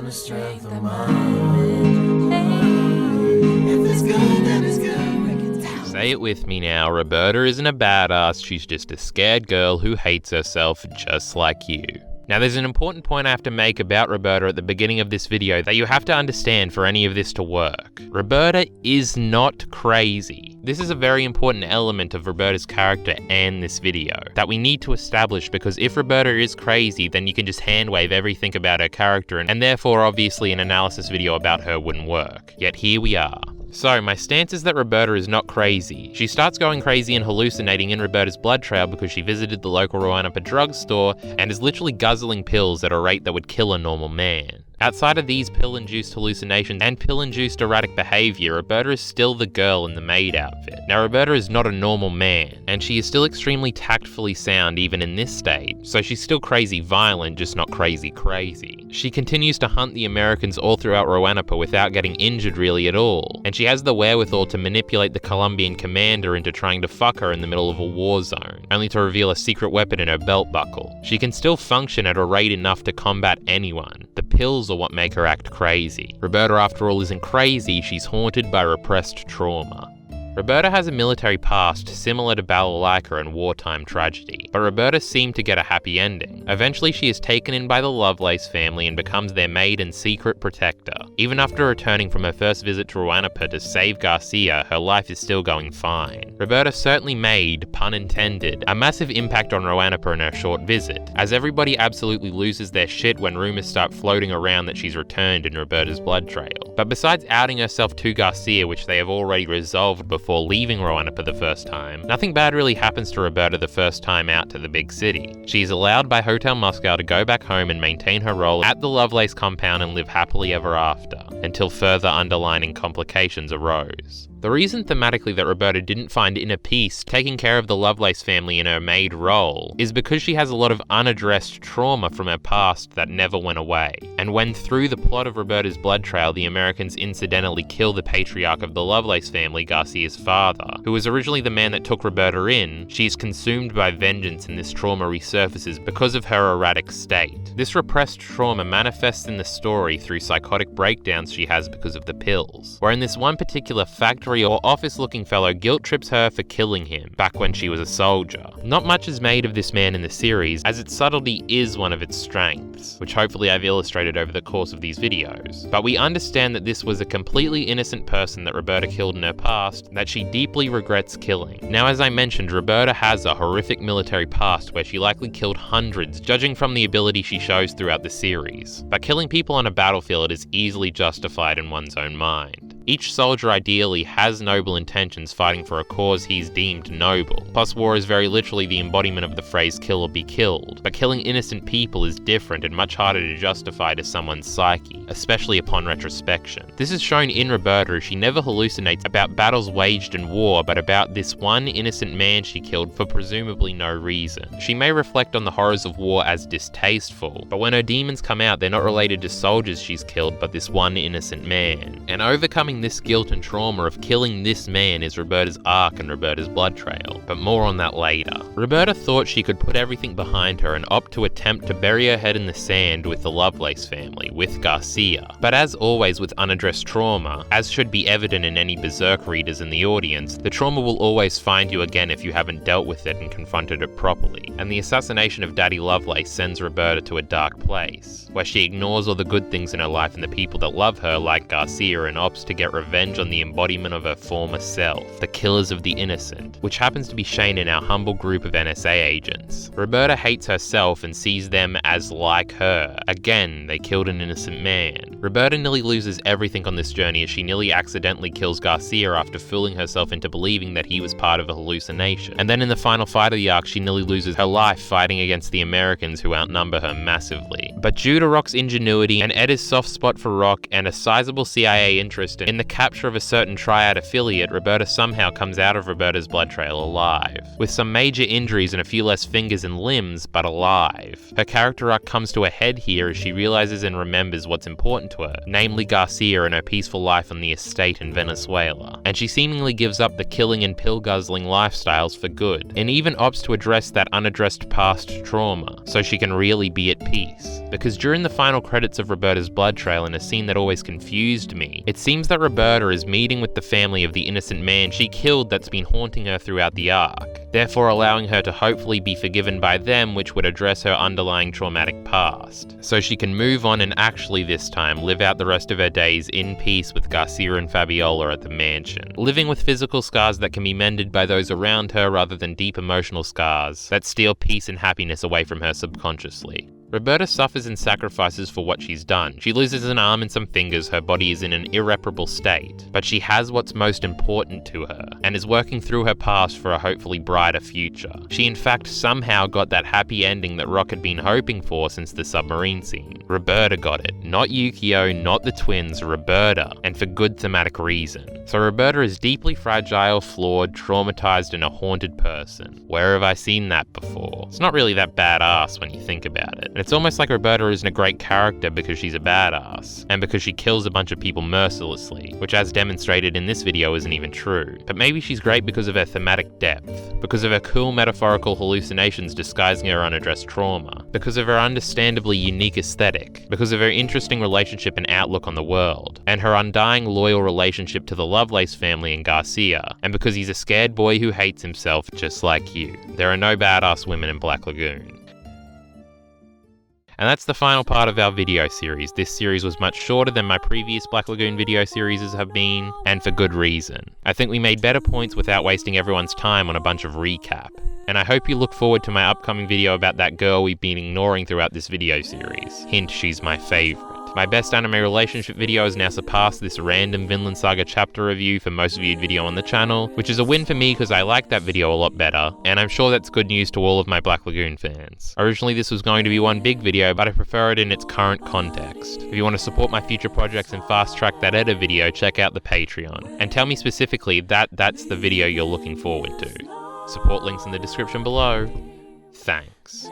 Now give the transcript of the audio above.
on the strength of mine. If it's good, then it's good. Break it down. Say it with me now, Roberta isn't a badass, she's just a scared girl who hates herself just like you. Now there's an important point I have to make about Roberta at the beginning of this video that you have to understand for any of this to work. Roberta is not crazy. This is a very important element of Roberta's character and this video that we need to establish, because if Roberta is crazy, then you can just handwave everything about her character, and therefore obviously an analysis video about her wouldn't work. Yet here we are. So, my stance is that Roberta is not crazy. She starts going crazy and hallucinating in Roberta's blood trail because she visited the local Roanoke drugstore and is literally guzzling pills at a rate that would kill a normal man. Outside of these pill-induced hallucinations and pill-induced erratic behavior, Roberta is still the girl in the maid outfit. Now, Roberta is not a normal man, and she is still extremely tactfully sound even in this state, so she's still crazy violent, just not crazy crazy. She continues to hunt the Americans all throughout Roanoke without getting injured really at all, and she has the wherewithal to manipulate the Colombian commander into trying to fuck her in the middle of a war zone, only to reveal a secret weapon in her belt buckle. She can still function at a rate enough to combat anyone. The pills are what make her act crazy. Roberta, after all, isn't crazy, she's haunted by repressed trauma. Roberta has a military past similar to Balalaika and wartime tragedy, but Roberta seemed to get a happy ending. Eventually she is taken in by the Lovelace family and becomes their maid and secret protector. Even after returning from her first visit to Roanoke to save Garcia, her life is still going fine. Roberta certainly made, pun intended, a massive impact on Roanoke in her short visit, as everybody absolutely loses their shit when rumors start floating around that she's returned in Roberta's blood trail. But besides outing herself to Garcia, which they have already resolved before leaving Roanoke the first time, nothing bad really happens to Roberta the first time out to the big city. She is allowed by Hotel Moscow to go back home and maintain her role at the Lovelace compound and live happily ever after, until further underlining complications arose. The reason thematically that Roberta didn't find inner peace taking care of the Lovelace family in her maid role is because she has a lot of unaddressed trauma from her past that never went away. And when through the plot of Roberta's blood trail, the Americans incidentally kill the patriarch of the Lovelace family, Garcia's father, who was originally the man that took Roberta in, she is consumed by vengeance and this trauma resurfaces because of her erratic state. This repressed trauma manifests in the story through psychotic breakdowns she has because of the pills, where in this one particular factory or office-looking fellow guilt trips her for killing him back when she was a soldier. Not much is made of this man in the series, as its subtlety is one of its strengths, which hopefully I've illustrated over the course of these videos. But we understand that this was a completely innocent person that Roberta killed in her past that she deeply regrets killing. Now, as I mentioned, Roberta has a horrific military past where she likely killed hundreds, judging from the ability she shows throughout the series. But killing people on a battlefield is easily justified in one's own mind. Each soldier ideally has noble intentions fighting for a cause he's deemed noble. Plus, war is very literally the embodiment of the phrase kill or be killed. But killing innocent people is different and much harder to justify to someone's psyche, especially upon retrospection. This is shown in Roberta as she never hallucinates about battles waged in war, but about this one innocent man she killed for presumably no reason. She may reflect on the horrors of war as distasteful, but when her demons come out, they're not related to soldiers she's killed, but this one innocent man. And overcoming this guilt and trauma of killing this man is Roberta's arc and Roberta's blood trail, but more on that later. Roberta thought she could put everything behind her and opt to attempt to bury her head in the sand with the Lovelace family, with Garcia. But as always with unaddressed trauma, as should be evident in any Berserk readers in the audience, the trauma will always find you again if you haven't dealt with it and confronted it properly. And the assassination of Daddy Lovelace sends Roberta to a dark place, where she ignores all the good things in her life and the people that love her like Garcia and opts to get revenge on the embodiment of her former self, the killers of the innocent, which happens to be Shane and our humble group of NSA agents. Roberta hates herself and sees them as like her. Again, they killed an innocent man. Roberta nearly loses everything on this journey as she nearly accidentally kills Garcia after fooling herself into believing that he was part of a hallucination. And then in the final fight of the arc, she nearly loses her life fighting against the Americans who outnumber her massively. But due to Rock's ingenuity and Edda's soft spot for Rock and a sizable CIA interest in In the capture of a certain Triad affiliate, Roberta somehow comes out of Roberta's blood trail alive, with some major injuries and a few less fingers and limbs, but alive. Her character arc comes to a head here as she realizes and remembers what's important to her, namely Garcia and her peaceful life on the estate in Venezuela, and she seemingly gives up the killing and pill-guzzling lifestyles for good, and even opts to address that unaddressed past trauma, so she can really be at peace. Because during the final credits of Roberta's blood trail, in a scene that always confused me, it seems that Roberta is meeting with the family of the innocent man she killed that's been haunting her throughout the arc, therefore allowing her to hopefully be forgiven by them, which would address her underlying traumatic past, so she can move on and actually this time live out the rest of her days in peace with Garcia and Fabiola at the mansion, living with physical scars that can be mended by those around her rather than deep emotional scars that steal peace and happiness away from her subconsciously. Roberta suffers and sacrifices for what she's done. She loses an arm and some fingers, her body is in an irreparable state, but she has what's most important to her, and is working through her past for a hopefully brighter future. She in fact somehow got that happy ending that Rock had been hoping for since the submarine scene. Roberta got it. Not Yukio, not the twins, Roberta, and for good thematic reason. So Roberta is deeply fragile, flawed, traumatized, and a haunted person. Where have I seen that before? It's not really that badass when you think about it. It's almost like Roberta isn't a great character because she's a badass, and because she kills a bunch of people mercilessly, which as demonstrated in this video isn't even true. But maybe she's great because of her thematic depth, because of her cool metaphorical hallucinations disguising her unaddressed trauma, because of her understandably unique aesthetic, because of her interesting relationship and outlook on the world, and her undying loyal relationship to the Lovelace family and Garcia, and because he's a scared boy who hates himself just like you. There are no badass women in Black Lagoon. And that's the final part of our video series. This series was much shorter than my previous Black Lagoon video series have been, and for good reason. I think we made better points without wasting everyone's time on a bunch of recap. And I hope you look forward to my upcoming video about that girl we've been ignoring throughout this video series. Hint, she's my favorite. My best anime relationship video has now surpassed this random Vinland Saga chapter review for most viewed video on the channel, which is a win for me because I like that video a lot better, and I'm sure that's good news to all of my Black Lagoon fans. Originally this was going to be one big video, but I prefer it in its current context. If you want to support my future projects and fast track that edit video, check out the Patreon, and tell me specifically that's the video you're looking forward to. Support links in the description below. Thanks.